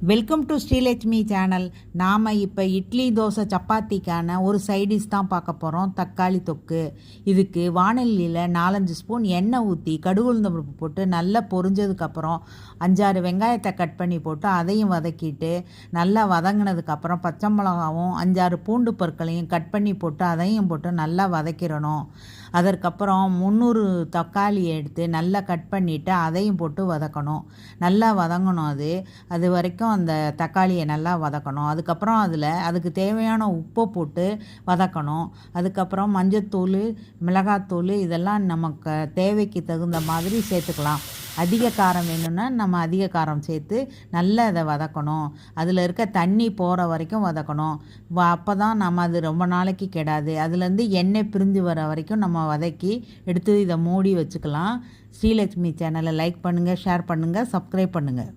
Welcome to Srilakshmi channel. நாம் இப்போ இட்லி தோசை சப்பாத்திக்கான ஒரு சைடிஷ் தான் பார்க்க போகிறோம். தக்காளி தொக்கு. இதுக்கு வானலியில் 4-5 ஸ்பூன் எண்ணெய் ஊற்றி கடுகு உளுந்தம் பருப்பு போட்டு நல்லா பொரிஞ்சதுக்கப்புறம் 5-6 வெங்காயத்தை கட் பண்ணி போட்டு அதையும் வதக்கிட்டு நல்லா வதங்கினதுக்கப்புறம் பச்சை மிளகாவும் 5-6 பூண்டு பற்களையும் கட் பண்ணி போட்டு அதையும் போட்டு நல்லா வதக்கிடணும். அதற்கப்புறம் 300 தக்காளியை எடுத்து நல்லா கட் பண்ணிவிட்டு அதையும் போட்டு வதக்கணும். நல்லா வதங்கணும். அது வரைக்கும் அந்த தக்காளியை நல்லா வதக்கணும். அதுக்கப்புறம் அதுக்கு தேவையான உப்பை போட்டு வதக்கணும். அதுக்கப்புறம் மஞ்சத்தூள், மிளகாத்தூள் இதெல்லாம் நமக்கு தேவைக்கு தகுந்த மாதிரி சேர்த்துக்கலாம். அதிக காரம் வேணும்னா நம்ம அதிக காரம் சேர்த்து நல்லா அதை வதக்கணும். அதில் இருக்க தண்ணி போகிற வரைக்கும் வதக்கணும். அப்போ தான் நம்ம அது ரொம்ப நாளைக்கு கெடாது. அதுலேருந்து எண்ணெய் பிரிஞ்சு வர வரைக்கும் நம்ம வதக்கி எடுத்து இதை மூடி வச்சுக்கலாம். ஸ்ரீலட்சுமி சேனலை லைக் பண்ணுங்கள், ஷேர் பண்ணுங்கள், சப்ஸ்கிரைப் பண்ணுங்கள்.